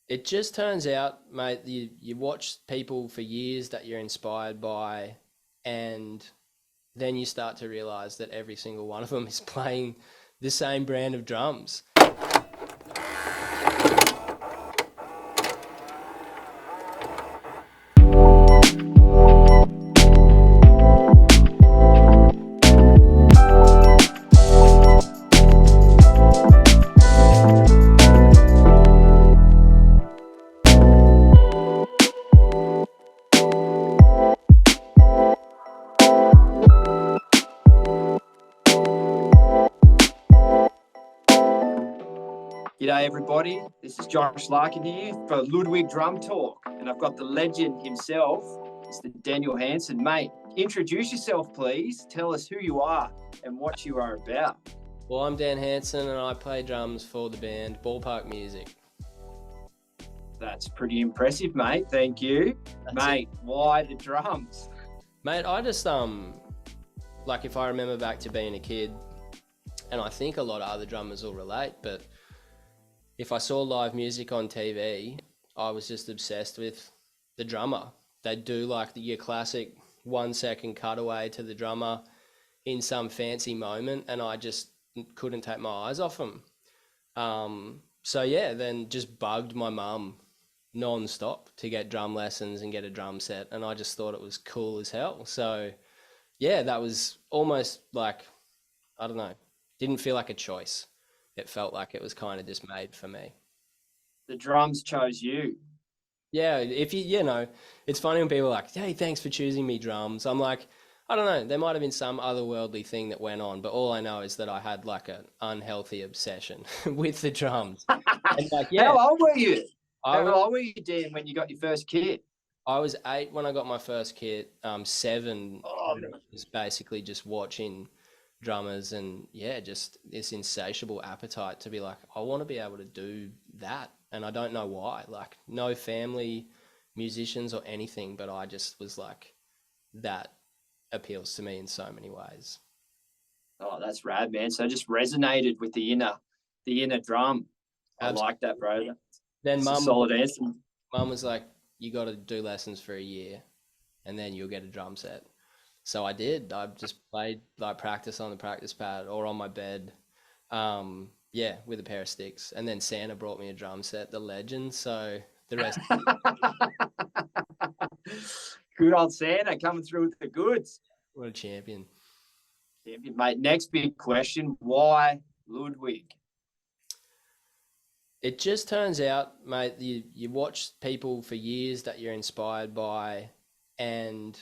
It just turns out, mate, you watch people for years that you're inspired by, and then you start to realize that every single one of them is playing the same brand of drums. G'day everybody, this is Josh Larkin here for Ludwig Drum Talk, and I've got the legend himself, Mr. Daniel Hanson. Mate, introduce yourself please, tell us who you are and what you are about. Well, I'm Dan Hanson and I play drums for the band Ballpark Music. That's pretty impressive, mate, thank you. Mate, why the drums? Mate, I just, like if I remember back to being a kid, and I think a lot of other drummers will relate, but if I saw live music on TV, I was just obsessed with the drummer. They'd do like your classic 1 second cutaway to the drummer in some fancy moment, and I just couldn't take my eyes off them. So yeah, then just bugged my mum non-stop to get drum lessons and get a drum set, and I just thought it was cool as hell. So yeah, that was almost like, I don't know, didn't feel like a choice. It felt like it was kind of just made for me. The drums chose you. Yeah, if you know, it's funny when people are like, "Hey, thanks for choosing me drums." I'm like, I don't know, there might have been some otherworldly thing that went on, but all I know is that I had like an unhealthy obsession with the drums. And like, yeah, How old were you? I How was old were you, Dan, when you got your first kit? I was 8 when I got my first kit. 7 Oh, was basically just watching drummers, and yeah, just this insatiable appetite to be like, I want to be able to do that, and I don't know why. Like, no family musicians or anything, but I just was like, that appeals to me in so many ways. oh, that's rad, man. So just resonated with the inner drum. I Absolutely. like that, bro. Then That's a mum was solid answer. mum was like, you got to do lessons for a year, and then you'll get a drum set. So I did. I just played like practice on the practice pad or on my bed. Yeah, with a pair of sticks. And then Santa brought me a drum set, the Legend. So the rest, Good old Santa coming through with the goods. what a champion. Champion, mate. Next big question: why Ludwig? It just turns out, mate, you watch people for years that you're inspired by, and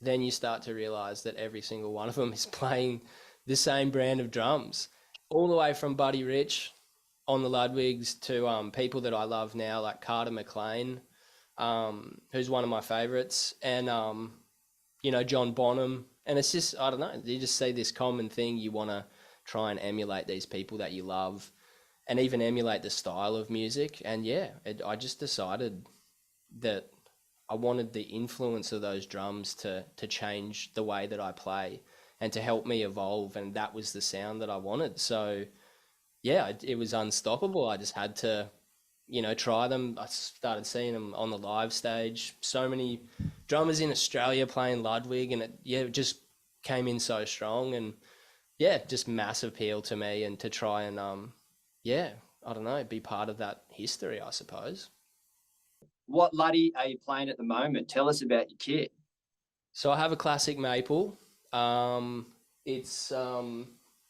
then you start to realize that every single one of them is playing the same brand of drums, all the way from Buddy Rich on the Ludwigs to people that I love now, like Carter McLean, who's one of my favorites, and John Bonham. And it's just, I don't know, you just see this common thing. You want to try and emulate these people that you love, and even emulate the style of music. And yeah, I just decided that I wanted the influence of those drums to change the way that I play and to help me evolve, and that was the sound that I wanted. So yeah, it was unstoppable. I just had to, try them. I started seeing them on the live stage. So many drummers in Australia playing Ludwig, and it just came in so strong, and yeah, just massive appeal to me, and to try and yeah, I don't know, be part of that history, I suppose. What Luddy are you playing at the moment? Tell us about your kit. So I have a classic maple. It's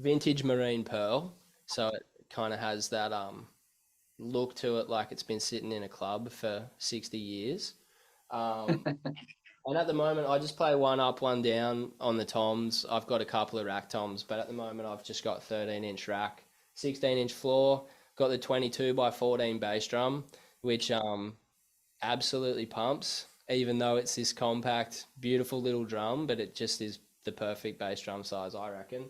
vintage marine pearl, so it kind of has that look to it, like it's been sitting in a club for 60 years. Um, and at the moment, I just play one up, one down on the toms. I've got a couple of rack toms, but at the moment, I've just got 13-inch rack, 16-inch floor. Got the 22 by 14 bass drum, which absolutely pumps, even though it's this compact, beautiful little drum, but it just is the perfect bass drum size, I reckon.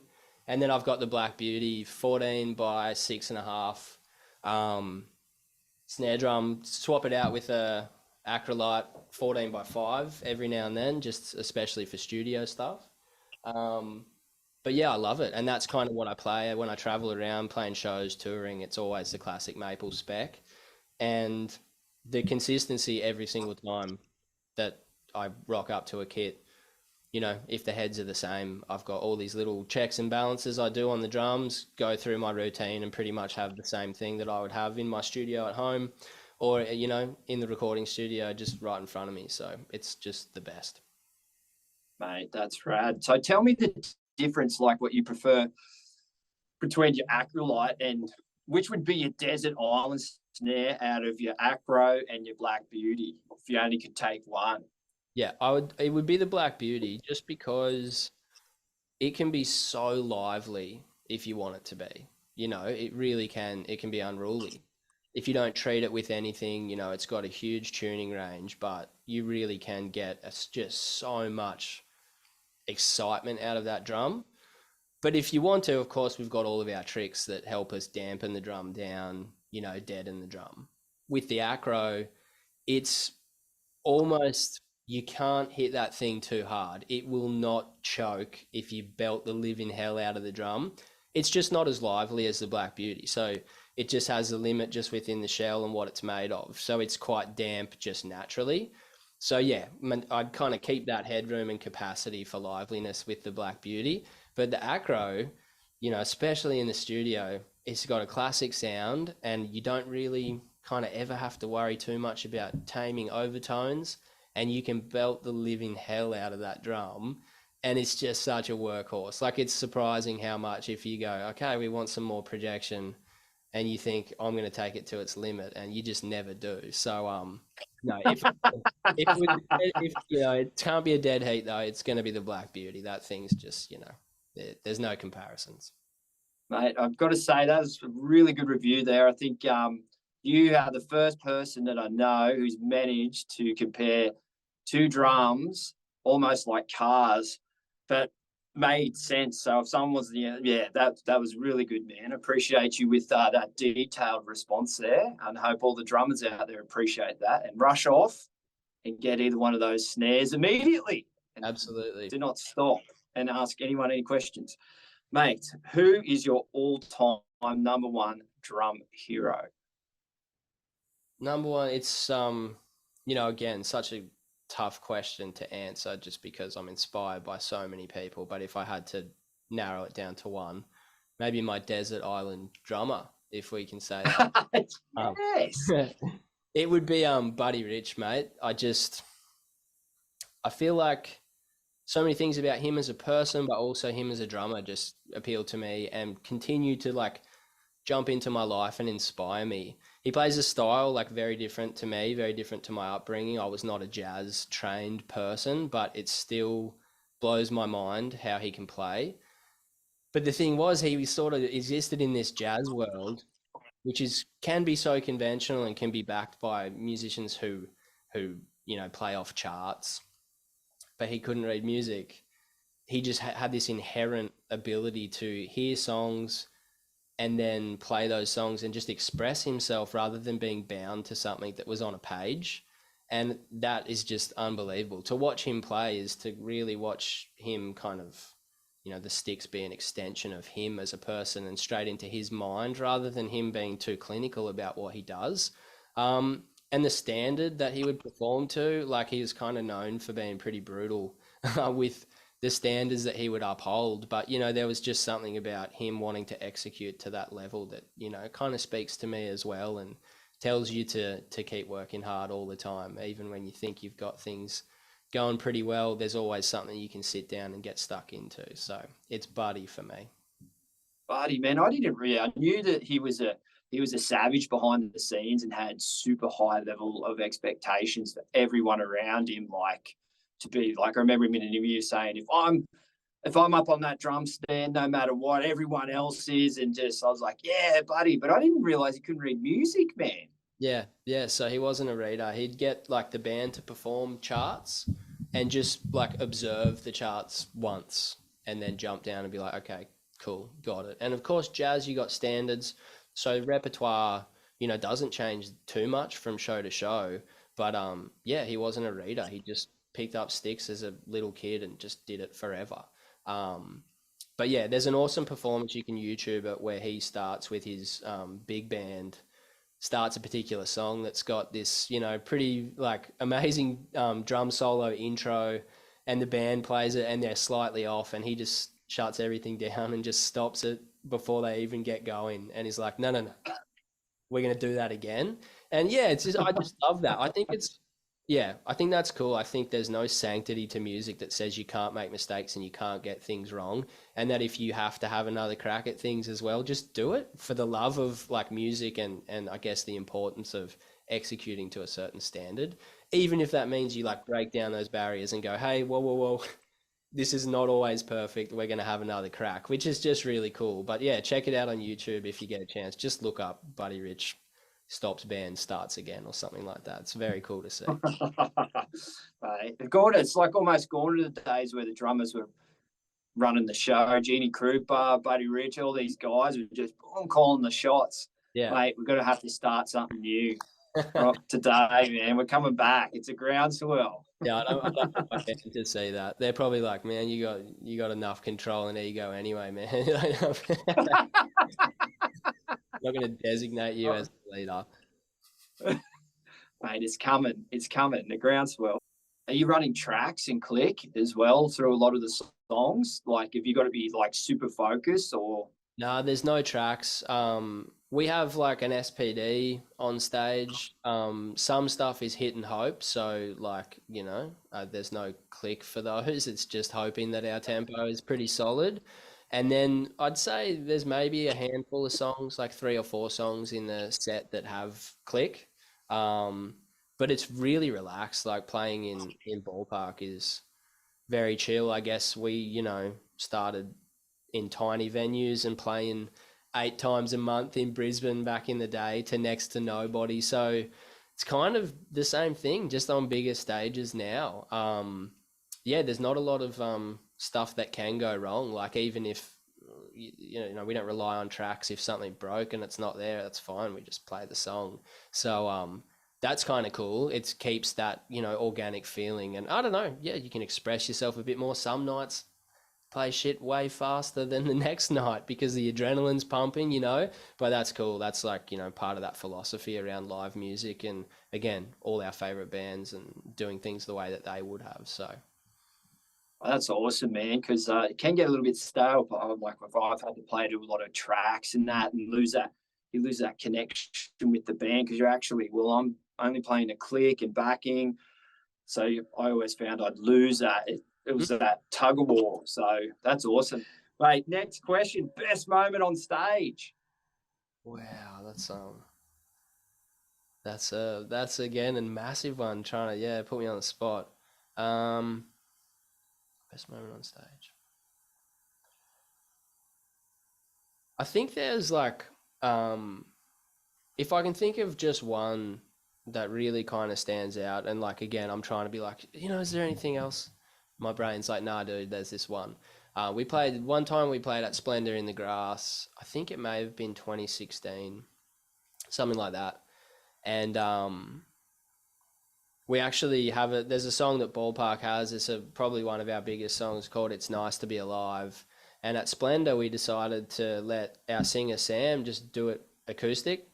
And then I've got the Black Beauty 14 by 6.5 snare drum. Swap it out with a Acrolite 14 by 5 every now and then, just especially for studio stuff. Um, but yeah, I love it, and that's kind of what I play when I travel around playing shows, touring. It's always the classic maple spec. and the consistency every single time that I rock up to a kit, if the heads are the same, I've got all these little checks and balances I do on the drums, go through my routine and pretty much have the same thing that I would have in my studio at home or, in the recording studio just right in front of me. So it's just the best. Mate, that's rad. So tell me the difference, like what you prefer between your acrolite and which would be your desert island snare out of your acro and your Black Beauty, if you only could take one. Yeah, it would be the Black Beauty just because it can be so lively if you want it to be. It really can. It can be unruly. If you don't treat it with anything, it's got a huge tuning range, but you really can get just so much excitement out of that drum. But if you want to, of course, we've got all of our tricks that help us dampen the drum down, deaden the drum. With the acro, it's almost, you can't hit that thing too hard. It will not choke if you belt the living hell out of the drum. It's just not as lively as the Black Beauty. So it just has a limit just within the shell and what it's made of. So it's quite damp just naturally. So yeah, I'd kind of keep that headroom and capacity for liveliness with the Black Beauty. But the acro, especially in the studio, it's got a classic sound and you don't really kind of ever have to worry too much about taming overtones, and you can belt the living hell out of that drum, and it's just such a workhorse. Like, it's surprising how much, if you go, okay, we want some more projection, and you think I'm going to take it to its limit, and you just never do. So no, if it can't be a dead heat though, it's going to be the Black Beauty. That thing's just, there's no comparisons. Mate, I've got to say that was a really good review there. I think you are the first person that I know who's managed to compare two drums almost like cars, but made sense. So if someone was, that was really good, man. Appreciate you with that detailed response there, and hope all the drummers out there appreciate that and rush off and get either one of those snares immediately. And Absolutely. do not stop and ask anyone any questions. Mate, who is your all-time number one drum hero? Number one, it's again, such a tough question to answer just because I'm inspired by so many people. But if I had to narrow it down to one, maybe my desert island drummer, if we can say that. Yes. It would be Buddy Rich, mate. I feel like so many things about him as a person, but also him as a drummer just appeal to me and continue to like jump into my life and inspire me. He plays a style like very different to me, very different to my upbringing. I was not a jazz trained person, but it still blows my mind how he can play. But the thing was, he sort of existed in this jazz world, which can be so conventional and can be backed by musicians who play off charts, but he couldn't read music. He just had this inherent ability to hear songs and then play those songs and just express himself rather than being bound to something that was on a page. And that is just unbelievable. To watch him play is to really watch him kind of, the sticks be an extension of him as a person and straight into his mind rather than him being too clinical about what he does. And the standard that he would perform to, like, he was kind of known for being pretty brutal with the standards that he would uphold. But, there was just something about him wanting to execute to that level that, kind of speaks to me as well and tells you to keep working hard all the time. Even when you think you've got things going pretty well, there's always something you can sit down and get stuck into. So it's Buddy for me. Buddy, man, I knew that he was a savage behind the scenes and had super high level of expectations for everyone around him. Like, to be like, I remember him in an interview saying, if I'm up on that drum stand, no matter what everyone else is, and just, I was like, yeah, Buddy, but I didn't realize he couldn't read music, man. Yeah. So he wasn't a reader. He'd get like the band to perform charts and just like observe the charts once and then jump down and be like, okay, cool, got it. And of course, jazz, you got standards. So repertoire, doesn't change too much from show to show. But he wasn't a reader. He just picked up sticks as a little kid and just did it forever. But yeah, there's an awesome performance you can YouTube it where he starts with his big band starts a particular song that's got this, pretty like amazing drum solo intro, and the band plays it and they're slightly off, and he just shuts everything down and just stops it before they even get going, and he's like, no, no, no, we're going to do that again. And yeah, it's just, I just love that. Yeah, I think that's cool. I think there's no sanctity to music that says you can't make mistakes and you can't get things wrong. And that if you have to have another crack at things as well, just do it for the love of like music, and I guess the importance of executing to a certain standard. Even if that means you like break down those barriers and go, hey, whoa, whoa, whoa, this is not always perfect. We're going to have another crack, which is just really cool. But yeah, check it out on YouTube if you get a chance. Just look up Buddy Rich stops band, starts again, or something like that. It's very cool to see. Right. It's like almost gone to the days where the drummers were running the show. Jeannie Krupa, Buddy Rich, all these guys were just calling the shots. Yeah. Mate, we're going to have to start something new today, man. We're coming back. It's a groundswell. Yeah, I don't want my band to see that. They're probably like, man, you got enough control and ego anyway, man. I'm not going to designate you as a leader. Mate, it's coming. It's coming. The groundswell. Are you running tracks and click as well through a lot of the songs? Like, have you got to be like super focused or? No, there's no tracks. We have like an SPD on stage. Some stuff is hit and hope. So like, there's no click for those. It's just hoping that our tempo is pretty solid. And then I'd say there's maybe a handful of songs, like 3 or 4 songs in the set that have click. But it's really relaxed. Like playing in ballpark is very chill. I guess we, started in tiny venues and playing 8 times a month in Brisbane back in the day to next to nobody. So it's kind of the same thing, just on bigger stages now. Yeah, there's not a lot of stuff that can go wrong. Like even if we don't rely on tracks. If something broke and it's not there, that's fine. We just play the song. So that's kind of cool. It keeps that organic feeling, and I don't know. Yeah, you can express yourself a bit more. Some nights play shit way faster than the next night because the adrenaline's pumping, but that's cool. That's like, part of that philosophy around live music, and again, all our favorite bands and doing things the way that they would have. So that's awesome, man, because it can get a little bit stale. Like if I've had to play to a lot of tracks and that, and you lose that connection with the band because you're actually, well, I'm only playing a click and backing. So I always found I'd lose that. It was that tug of war. So that's awesome. Right, next question. Best moment on stage. Wow, that's again a massive one. Trying to put me on the spot. Best moment on stage. I think there's like, if I can think of just one that really kind of stands out, and like again, I'm trying to be like, is there anything else? My brain's like, nah, dude, there's this one. We played at Splendor in the Grass. I think it may have been 2016, something like that. And we actually have there's a song that Ballpark has. It's probably one of our biggest songs, called It's Nice to Be Alive. And at Splendor, we decided to let our singer Sam just do it acoustic.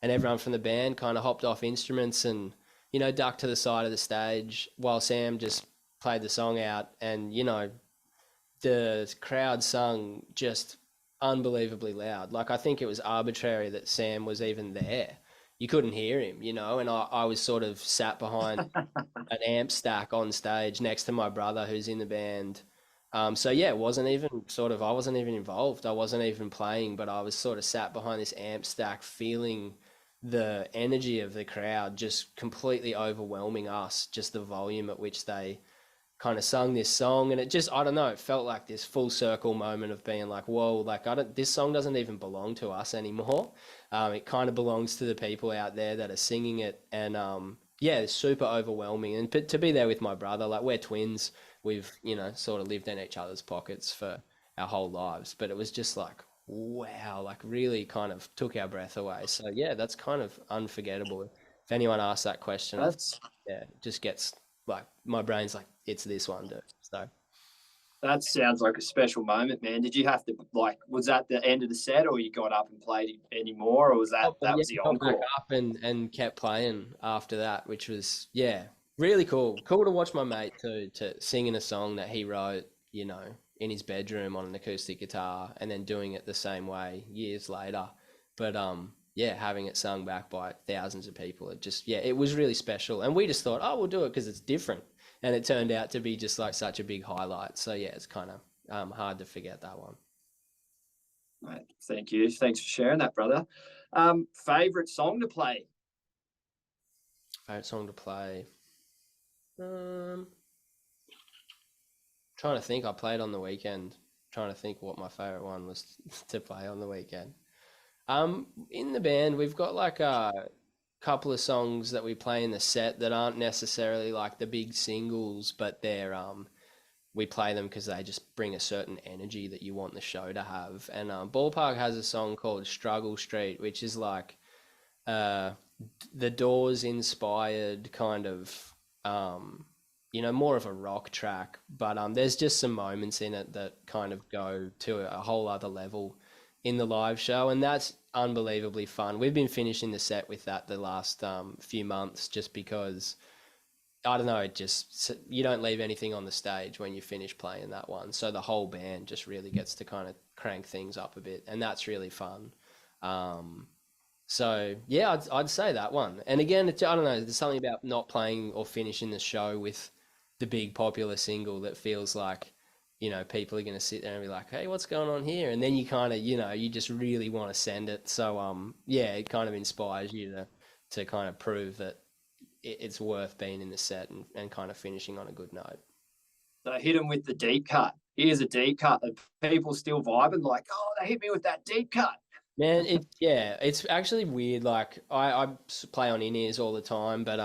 And everyone from the band kind of hopped off instruments and, ducked to the side of the stage while Sam just played the song out. And, the crowd sung just unbelievably loud. Like, I think it was arbitrary that Sam was even there. You couldn't hear him, and I was sort of sat behind an amp stack on stage next to my brother who's in the band. So yeah, I wasn't even involved. I wasn't even playing, but I was sort of sat behind this amp stack feeling the energy of the crowd just completely overwhelming us, just the volume at which they kind of sung this song. And it just, I don't know, it felt like this full circle moment of being like, whoa, like this song doesn't even belong to us anymore. It kind of belongs to the people out there that are singing it. And yeah, it's super overwhelming. And to be there with my brother, like we're twins, we've, sort of lived in each other's pockets for our whole lives, but it was just like, wow, like really kind of took our breath away. So yeah, that's kind of unforgettable. If anyone asks that question, That's it just gets like, my brain's like, it's this one, dude. So That sounds like a special moment, man. Did you have to, like, was that the end of the set, or you got up and played any more, or was that Yeah, was the got back encore? up and kept playing after that, which was, yeah, really cool. Cool to watch my mate too, to singing a song that he wrote, in his bedroom on an acoustic guitar, and then doing it the same way years later. But yeah, having it sung back by thousands of people, it just, yeah, it was really special. And we just thought, oh, we'll do it because it's different, and it turned out to be just like such a big highlight. So yeah, it's kind of hard to forget that one. Right. Thank you. Thanks for sharing that, brother. Favorite song to play? Favorite song to play. Um, Trying to think. I played on the weekend. Trying to think what my favorite one was to play on the weekend. In the band, we've got like a couple of songs that we play in the set that aren't necessarily like the big singles, but we play them because they just bring a certain energy that you want the show to have. And Ballpark has a song called Struggle Street, which is like uh, the Doors inspired kind of more of a rock track, but there's just some moments in it that kind of go to a whole other level in the live show, and that's unbelievably fun. We've been finishing the set with that the last few months just because I don't know, it just you don't leave anything on the stage when you finish playing that one. So the whole band just really gets to kind of crank things up a bit, and that's really fun. Um, so yeah, I'd say that one. And again, I don't know, there's something about not playing or finishing the show with the big popular single that feels like, people are going to sit there and be like, "Hey, what's going on here?" And then you kind of, you just really want to send it. So yeah, it kind of inspires you to kind of prove that it's worth being in the set and kind of finishing on a good note. So hit them with the deep cut. Here's a deep cut that people still vibing like, oh, they hit me with that deep cut. Man, it's actually weird. Like I play on in ears all the time, but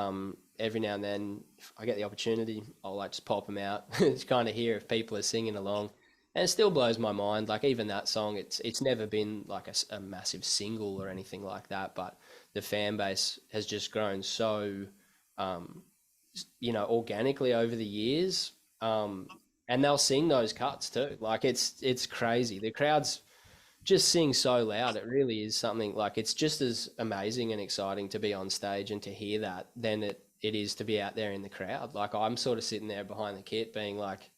every now and then if I get the opportunity, I'll like just pop them out. Just kind of hear if people are singing along, and it still blows my mind. Like even that song, it's never been like a massive single or anything like that, but the fan base has just grown so um, organically over the years. And they'll sing those cuts too. Like it's crazy. The crowds just sing so loud. It really is something like it's just as amazing and exciting to be on stage and to hear that than it is to be out there in the crowd. Like I'm sort of sitting there behind the kit being like,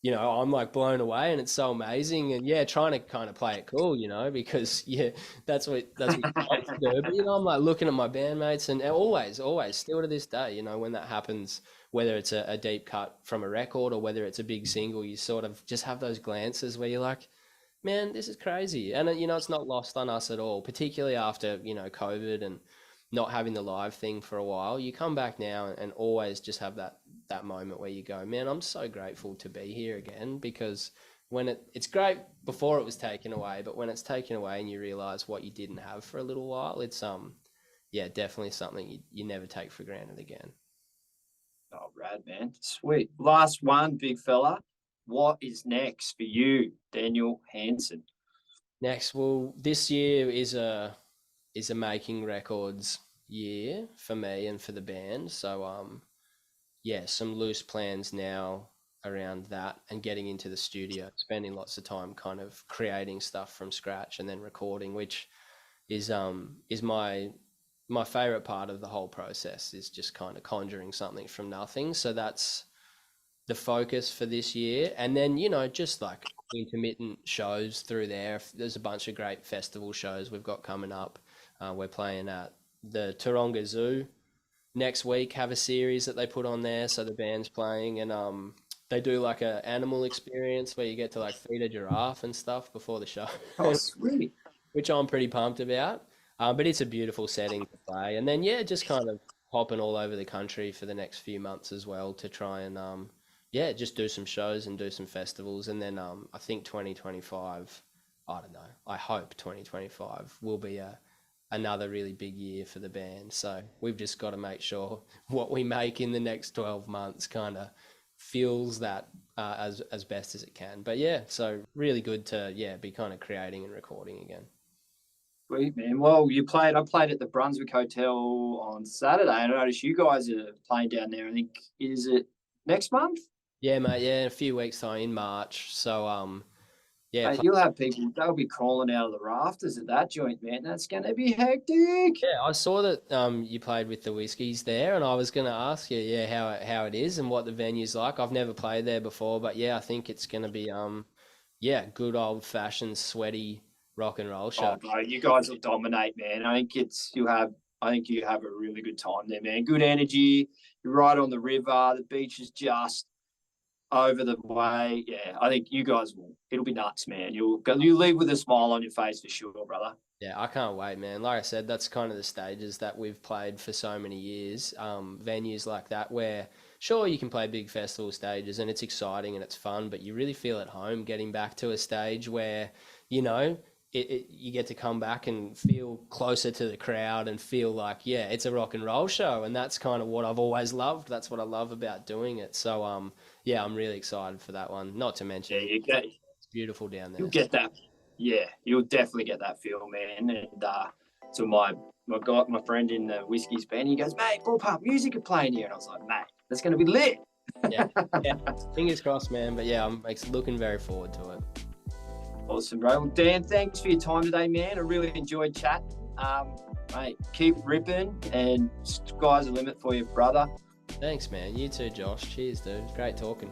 I'm like blown away and it's so amazing. And yeah, trying to kind of play it cool, because yeah, that's what you want to do. But I'm like looking at my bandmates and always, still to this day, when that happens, whether it's a deep cut from a record or whether it's a big single, you sort of just have those glances where you're like, man, this is crazy. And it's not lost on us at all, particularly after, COVID and not having the live thing for a while. You come back now and always just have that moment where you go, man, I'm so grateful to be here again, because when it's great before it was taken away, but when it's taken away and you realize what you didn't have for a little while, it's yeah, definitely something you never take for granted again. Oh, rad, man. Sweet. Last one, big fella. What is next for you, Daniel Hanson? Next, well, this year is a making records year for me and for the band. So yeah, some loose plans now around that and getting into the studio, spending lots of time kind of creating stuff from scratch and then recording, which is my favorite part of the whole process, is just kind of conjuring something from nothing. So that's the focus for this year. And then, just like intermittent shows through there. There's a bunch of great festival shows we've got coming up. We're playing at the Taronga Zoo next week, have a series that they put on there. So the band's playing and they do like a animal experience where you get to like feed a giraffe and stuff before the show, Oh, sweet. which I'm pretty pumped about. But it's a beautiful setting to play. And then, yeah, just kind of hopping all over the country for the next few months as well to try and, yeah, just do some shows and do some festivals. And then I think 2025, I don't know, I hope 2025 will be another really big year for the band. So we've just got to make sure what we make in the next 12 months kind of fuels that as best as it can. But yeah, so really good to, yeah, be kind of creating and recording again. Sweet, man. Well, I played at the Brunswick Hotel on Saturday, and I noticed you guys are playing down there. I think, is it next month? Yeah, mate. Yeah, in a few weeks time in March. So yeah, Mate, you'll have people, they'll be crawling out of the rafters at that joint, man. That's going to be hectic. yeah. I saw that you played with the Whiskies there, and I was going to ask you, yeah, how it is and what the venue's like. I've never played there before, but yeah, I think it's going to be yeah, good old fashioned sweaty rock and roll show. Oh, bro, you guys will dominate, man. I think you have a really good time there, man. Good energy. You're right on the river. The beach is just over the way. Yeah, I think you guys will. It'll be nuts, man. You leave with a smile on your face for sure, brother. Yeah, I can't wait, man. Like I said, that's kind of the stages that we've played for so many years. Venues like that where, sure, you can play big festival stages and it's exciting and it's fun, but you really feel at home getting back to a stage where, you know, you get to come back and feel closer to the crowd and feel like, yeah, it's a rock and roll show. And that's kind of what I've always loved. That's what I love about doing it. So, yeah, I'm really excited for that one. Not to mention, it's beautiful down there. You'll get that. Yeah, you'll definitely get that feel, man. And so my friend in the Whiskies band, he goes, mate, ballpark music are playing here. And I was like, mate, that's going to be lit. Yeah, yeah. Fingers crossed, man. But yeah, I'm looking very forward to it. Awesome, bro. Well, Dan, thanks for your time today, man. I really enjoyed chatting. Mate, keep ripping, and sky's the limit for you, brother. Thanks, man. You too, Josh. Cheers, dude. Great talking.